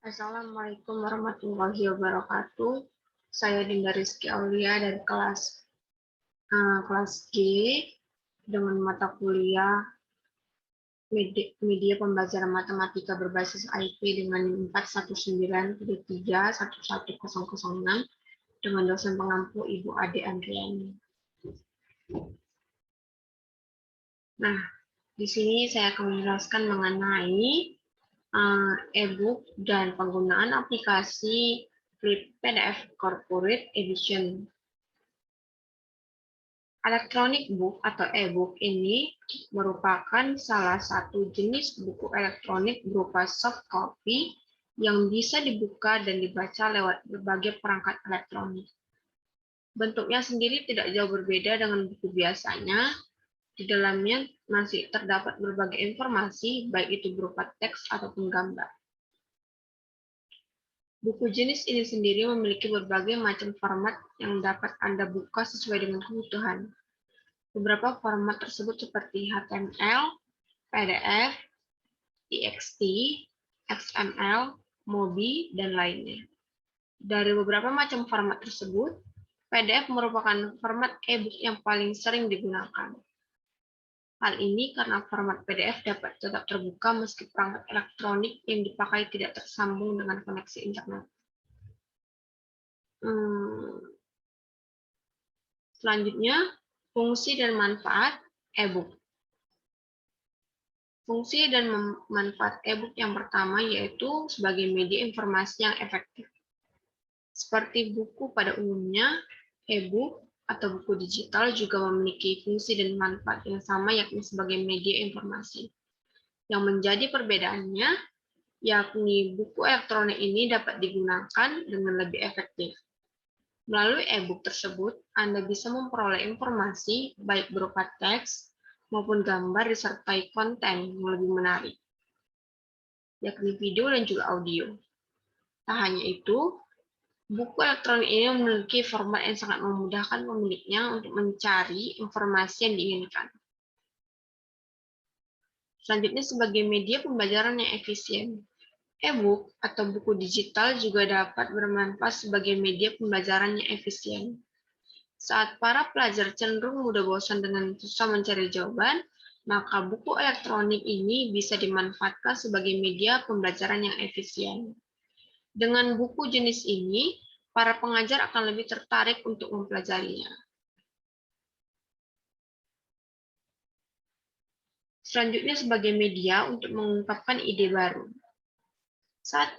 Assalamualaikum warahmatullahi wabarakatuh. Saya Dinda Rizky Aulia dari kelas G dengan mata kuliah media pembelajaran matematika berbasis IP dengan 419.3.11006 dengan dosen pengampu Ibu Ade Andriani. Nah, di sini saya akan menjelaskan mengenai e-book dan penggunaan aplikasi Flip PDF Corporate Edition. Electronic book atau e-book ini merupakan salah satu jenis buku elektronik berupa soft copy yang bisa dibuka dan dibaca lewat berbagai perangkat elektronik. Bentuknya sendiri tidak jauh berbeda dengan buku biasanya. Di dalamnya masih terdapat berbagai informasi, baik itu berupa teks ataupun gambar. Buku jenis ini sendiri memiliki berbagai macam format yang dapat Anda buka sesuai dengan kebutuhan. Beberapa format tersebut seperti HTML, PDF, TXT, XML, MOBI, dan lainnya. Dari beberapa macam format tersebut, PDF merupakan format e-book yang paling sering digunakan. Hal ini karena format PDF dapat tetap terbuka meski perangkat elektronik yang dipakai tidak tersambung dengan koneksi internet. Selanjutnya, fungsi dan manfaat e-book. Fungsi dan manfaat e-book yang pertama yaitu sebagai media informasi yang efektif. Seperti buku pada umumnya, e-book atau buku digital juga memiliki fungsi dan manfaat yang sama yakni sebagai media informasi. Yang menjadi perbedaannya, yakni buku elektronik ini dapat digunakan dengan lebih efektif. Melalui e-book tersebut, Anda bisa memperoleh informasi baik berupa teks maupun gambar disertai konten yang lebih menarik, yakni video dan juga audio. Tak hanya itu, buku elektronik ini memiliki format yang sangat memudahkan pemiliknya untuk mencari informasi yang diinginkan. Selanjutnya, sebagai media pembelajaran yang efisien, e-book atau buku digital juga dapat bermanfaat sebagai media pembelajaran yang efisien. Saat para pelajar cenderung mudah bosan dengan susah mencari jawaban, maka buku elektronik ini bisa dimanfaatkan sebagai media pembelajaran yang efisien. Dengan buku jenis ini, para pengajar akan lebih tertarik untuk mempelajarinya. Selanjutnya sebagai media untuk mengungkapkan ide baru. Saat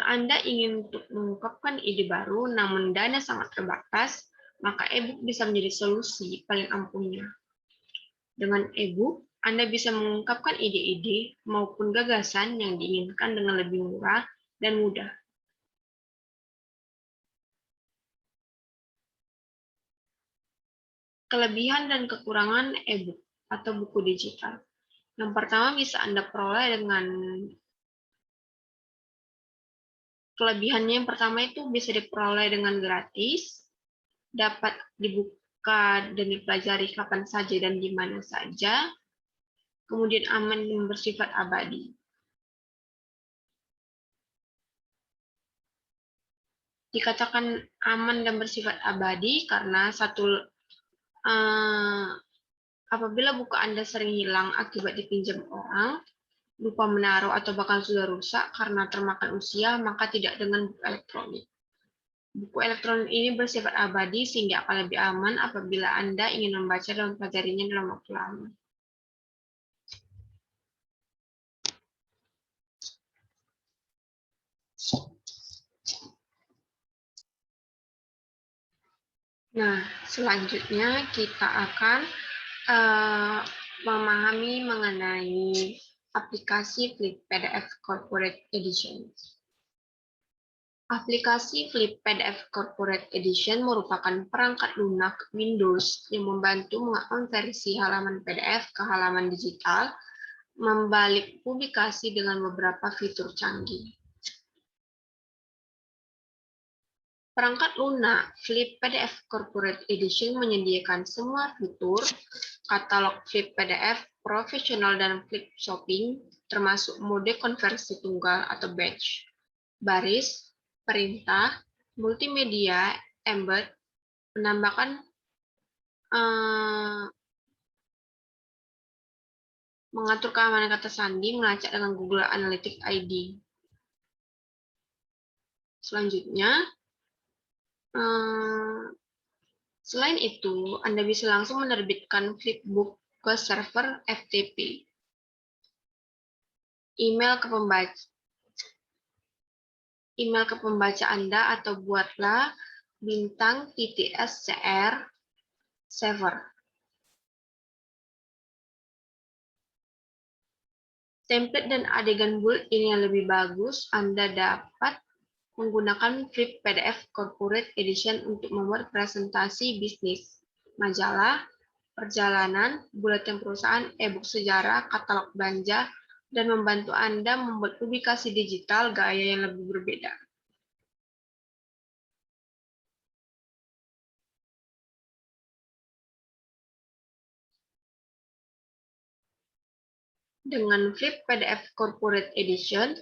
Anda ingin untuk mengungkapkan ide baru, namun dana sangat terbatas, maka e-book bisa menjadi solusi paling ampuhnya. Dengan e-book, Anda bisa mengungkapkan ide-ide maupun gagasan yang diinginkan dengan lebih murah dan mudah. Kelebihan dan kekurangan e-book atau buku digital. Yang pertama bisa Anda peroleh dengan kelebihannya yang pertama itu bisa diperoleh dengan gratis, dapat dibuka dan dipelajari kapan saja dan di mana saja, kemudian aman dan bersifat abadi. Dikatakan aman dan bersifat abadi karena apabila buku Anda sering hilang akibat dipinjam orang, lupa menaruh atau bahkan sudah rusak karena termakan usia, maka tidak dengan buku elektronik. Buku elektronik ini bersifat abadi sehingga akan lebih aman apabila Anda ingin membaca dan mempelajarinya dalam waktu lama. Nah, selanjutnya kita akan memahami mengenai aplikasi Flip PDF Corporate Edition. Aplikasi Flip PDF Corporate Edition merupakan perangkat lunak Windows yang membantu mengonversi halaman PDF ke halaman digital, membalik publikasi dengan beberapa fitur canggih. Perangkat lunak Flip PDF Corporate Edition menyediakan semua fitur, katalog flip PDF, profesional dan flip shopping, termasuk mode konversi tunggal atau batch, baris, perintah, multimedia, embed, menambahkan mengatur keamanan kata sandi, melacak dengan Google Analytics ID. Selanjutnya, selain itu, Anda bisa langsung menerbitkan flipbook ke server FTP. Email ke pembaca Anda atau buatlah bintang .tscr server. Template dan adegan built-in yang lebih bagus Anda dapat menggunakan Flip PDF Corporate Edition untuk membuat presentasi bisnis, majalah, perjalanan, buletin perusahaan, e-book sejarah, katalog belanja, dan membantu Anda membuat publikasi digital gaya yang lebih berbeda. Dengan Flip PDF Corporate Edition,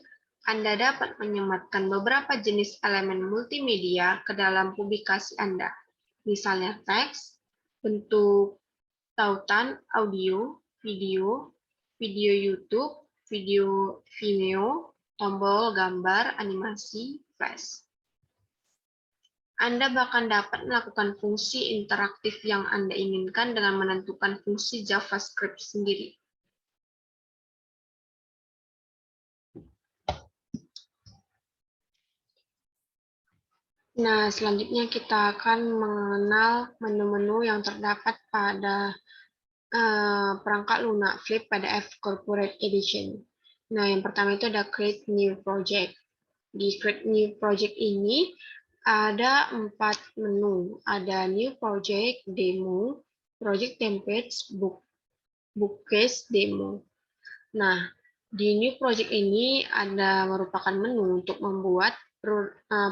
Anda dapat menyematkan beberapa jenis elemen multimedia ke dalam publikasi Anda, misalnya teks, bentuk tautan, audio, video YouTube, video Vimeo, tombol, gambar, animasi, flash. Anda bahkan dapat melakukan fungsi interaktif yang Anda inginkan dengan menentukan fungsi JavaScript sendiri. Nah, selanjutnya kita akan mengenal menu-menu yang terdapat pada perangkat lunak Flip PDF Corporate Edition. Nah, yang pertama itu ada Create New Project. Di Create New Project ini ada 4 menu. Ada New Project, Demo, Project Templates, Bookcase, Demo. Nah, di New Project ini ada merupakan menu untuk membuat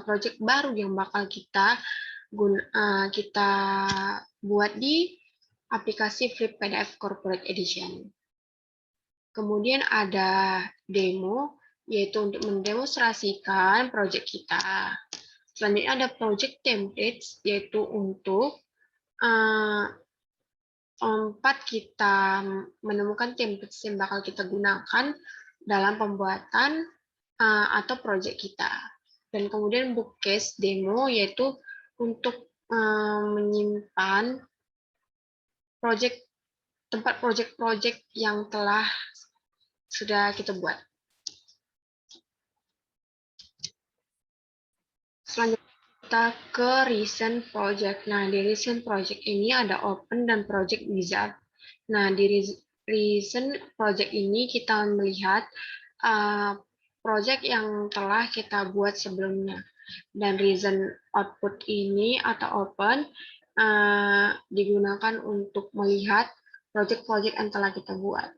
project baru yang bakal kita buat di aplikasi Flip PDF Corporate Edition. Kemudian ada demo, yaitu untuk mendemonstrasikan project kita. Selanjutnya ada project templates, yaitu untuk tempat kita menemukan templates yang bakal kita gunakan dalam pembuatan atau project kita. Dan kemudian bookcase demo, yaitu untuk menyimpan tempat project-project yang sudah kita buat. Selanjutnya kita ke recent project. Nah, di recent project ini ada open dan project wizard. Nah, di recent project ini kita melihat project yang telah kita buat sebelumnya. Dan recent output ini atau open digunakan untuk melihat project-project yang telah kita buat.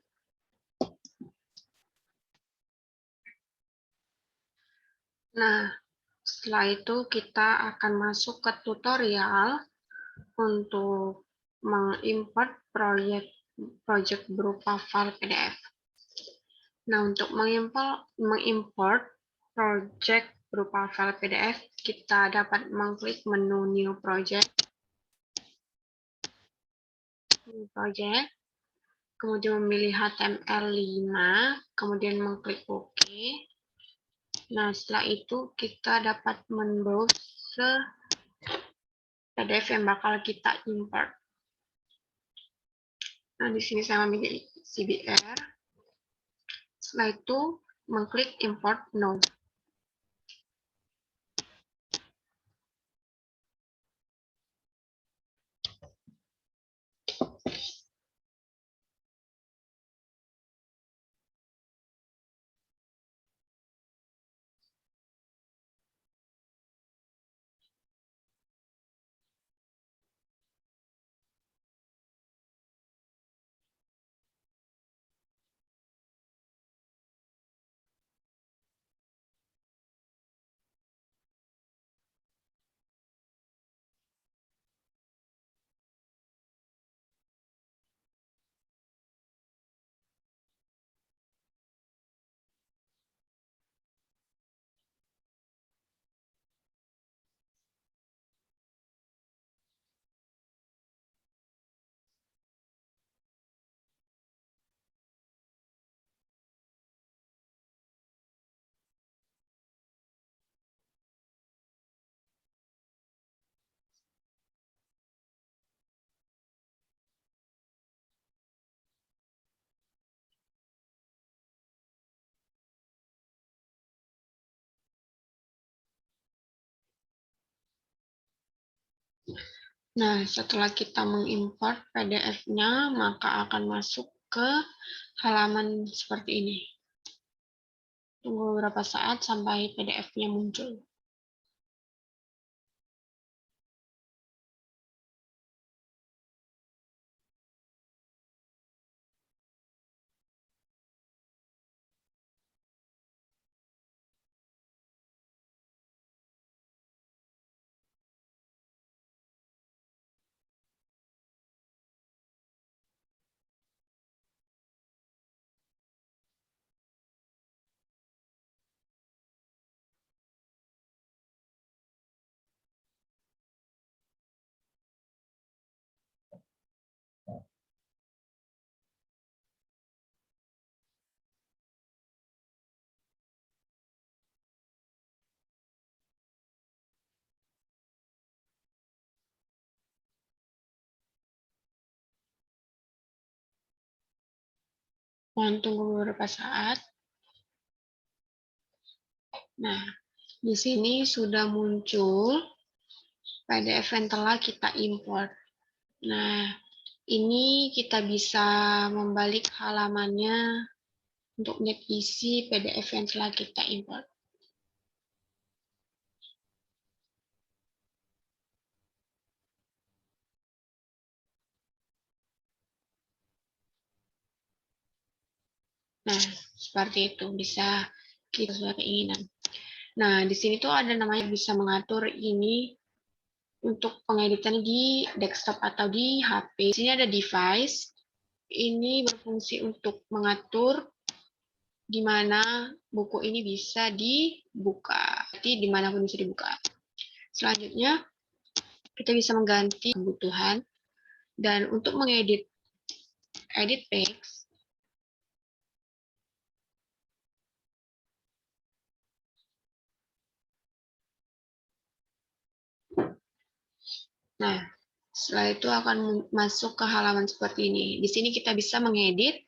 Nah, setelah itu kita akan masuk ke tutorial untuk mengimport project berupa file PDF. Nah, untuk mengimport project berupa file PDF, kita dapat mengklik menu New Project, kemudian memilih HTML5, kemudian mengklik OK. Nah, setelah itu kita dapat membrowse PDF yang bakal kita import. Nah, di sini saya memilih CBR. Setelah itu, mengklik import now. Nah, setelah kita mengimport PDF-nya, maka akan masuk ke halaman seperti ini. Tunggu beberapa saat sampai PDF-nya muncul. Mohon tunggu beberapa saat. Nah, di sini sudah muncul PDF yang telah kita import. Nah, ini kita bisa membalik halamannya untuk melihat isi PDF yang telah kita import. Nah, seperti itu bisa kita sesuai keinginan. Nah, di sini tuh ada namanya bisa mengatur ini untuk pengeditan di desktop atau di HP. Di sini ada device. Ini berfungsi untuk mengatur di mana buku ini bisa dibuka. Jadi dimanapun bisa dibuka. Selanjutnya, kita bisa mengganti kebutuhan. Dan untuk mengedit text, nah, setelah itu akan masuk ke halaman seperti ini. Di sini kita bisa mengedit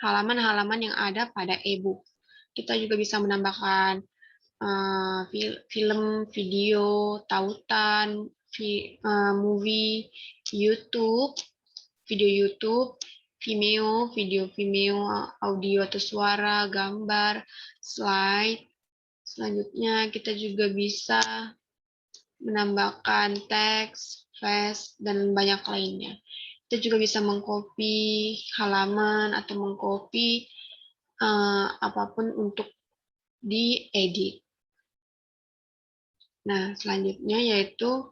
halaman-halaman yang ada pada e-book. Kita juga bisa menambahkan film, video, tautan, movie, YouTube, video YouTube, video Vimeo, audio atau suara, gambar, slide. Selanjutnya kita juga bisa menambahkan teks, flash, dan banyak lainnya. Kita juga bisa mengcopy halaman atau mengcopy apapun untuk diedit. Nah, selanjutnya yaitu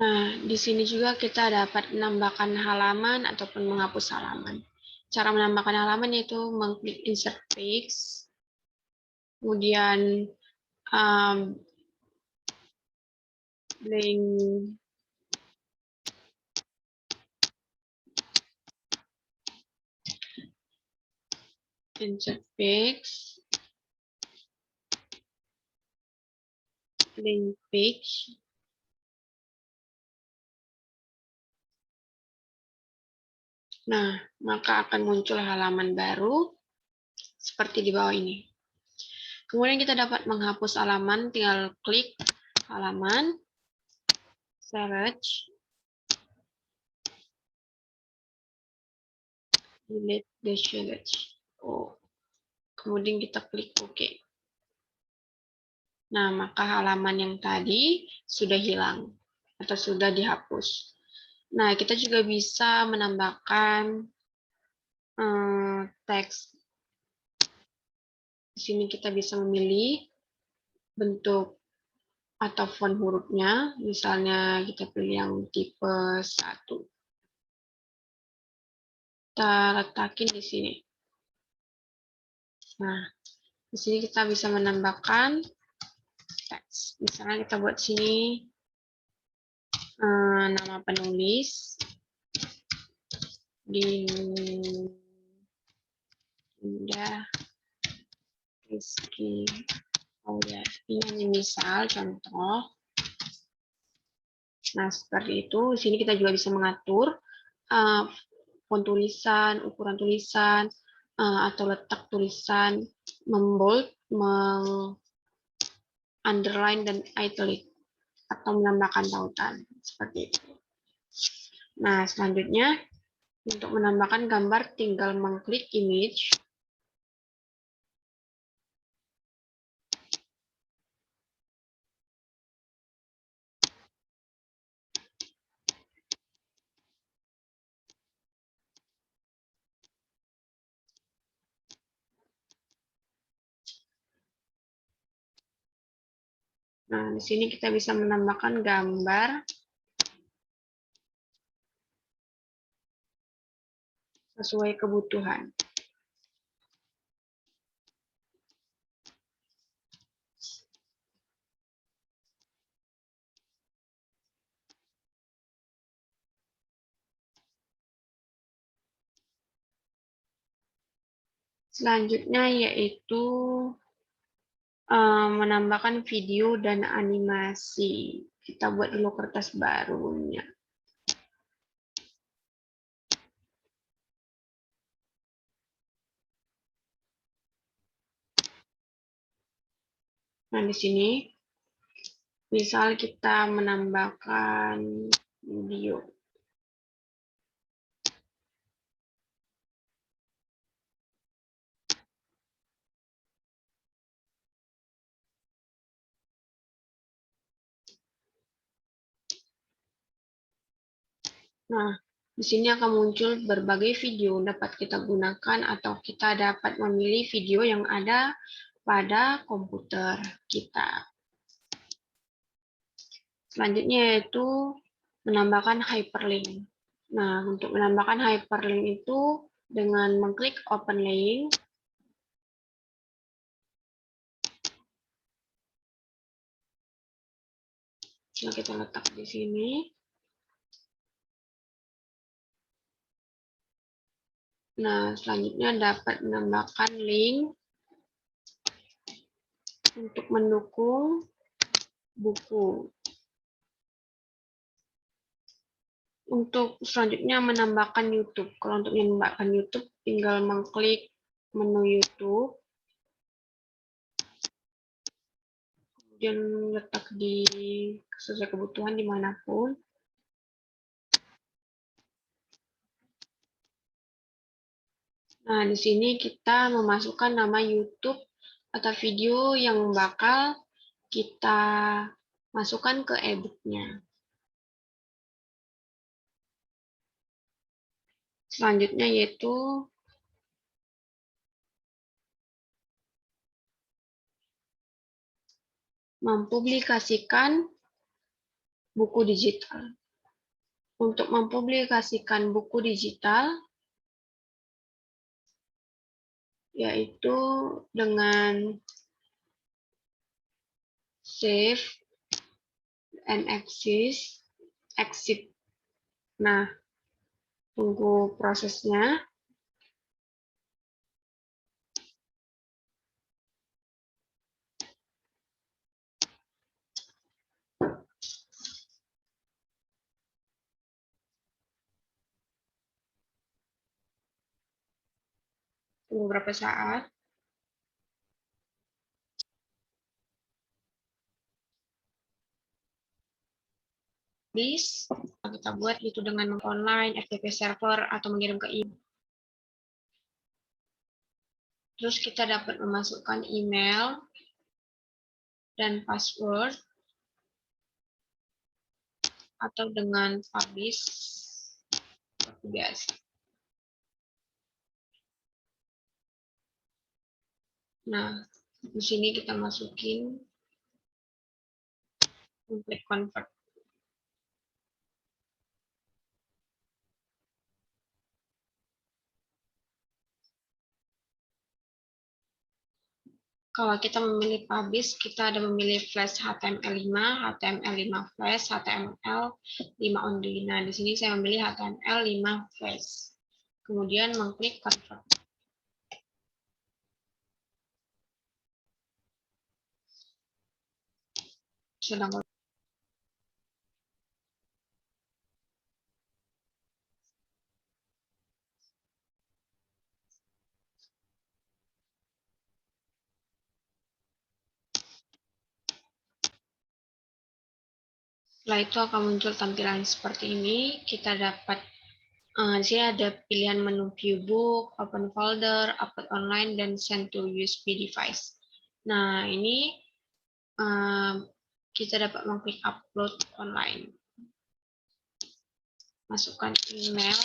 nah, di sini juga kita dapat menambahkan halaman ataupun menghapus halaman. Cara menambahkan halaman yaitu mengklik insert text, kemudian blank insert text, blank page. Nah, maka akan muncul halaman baru seperti di bawah ini. Kemudian kita dapat menghapus halaman, tinggal klik halaman, search, delete the search. Kemudian kita klik OK. Nah, maka halaman yang tadi sudah hilang atau sudah dihapus. Nah, kita juga bisa menambahkan teks. Di sini kita bisa memilih bentuk atau font hurufnya. Misalnya kita pilih yang tipe 1. Kita letakin di sini. Nah, di sini kita bisa menambahkan teks. Misalnya kita buat sini nama penulis Dinda Rizky Auliati. Ini misal contoh. Nah, seperti itu. Di sini kita juga bisa mengatur font tulisan, ukuran tulisan, atau letak tulisan membold, underline, dan italic, atau menambahkan tautan. Seperti itu. Nah, selanjutnya, untuk menambahkan gambar, tinggal mengklik image. Nah, di sini kita bisa menambahkan gambar sesuai kebutuhan. Selanjutnya yaitu menambahkan video dan animasi. Kita buat dulu kertas barunya. Nah, di sini misal kita menambahkan video. Nah, di sini akan muncul berbagai video dapat kita gunakan atau kita dapat memilih video yang ada pada komputer kita. Selanjutnya yaitu menambahkan hyperlink. Nah, untuk menambahkan hyperlink itu dengan mengklik open link. Nah, kita letak di sini. Nah, selanjutnya dapat menambahkan link untuk mendukung buku. Untuk selanjutnya menambahkan YouTube. Kalau untuk menambahkan YouTube, tinggal mengklik menu YouTube. Kemudian letak di sesuai kebutuhan dimanapun. Nah, di sini kita memasukkan nama YouTube atau video yang bakal kita masukkan ke e-book-nya. Selanjutnya yaitu mempublikasikan buku digital. Untuk mempublikasikan buku digital, yaitu dengan save and exit. Nah, tunggu prosesnya. Tunggu beberapa saat. Kita buat itu dengan online, FTP server, atau mengirim ke email. Terus kita dapat memasukkan email dan password, atau dengan publish seperti biasa. Nah, di sini kita masukin untuk convert. Kalau kita memilih publish, kita ada memilih flash HTML5, HTML5 flash, HTML5 only. Nah, di sini saya memilih HTML5 flash. Kemudian mengklik convert. Sedang Setelah itu akan muncul tampilan seperti ini. Kita dapat di sini ada pilihan menu view book, open folder, upload online, dan send to USB device. Nah, ini kita dapat mengklik upload online. Masukkan email.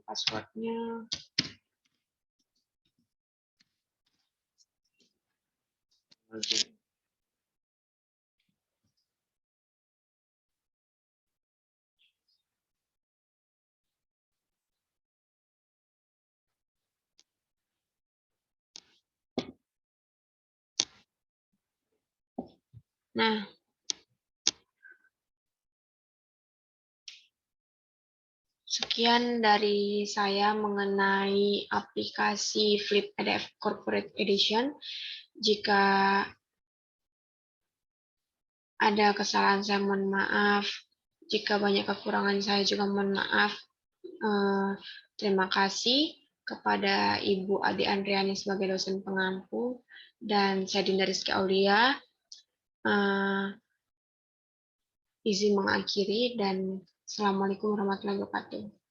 Passwordnya. Nah, sekian dari saya mengenai aplikasi Flip PDF Corporate Edition. Jika ada kesalahan saya mohon maaf. Jika banyak kekurangan saya juga mohon maaf. Terima kasih kepada Ibu Ade Andriani sebagai dosen pengampu dan saya Dinda Rizky Aulia. Izin mengakhiri dan Assalamualaikum warahmatullahi wabarakatuh.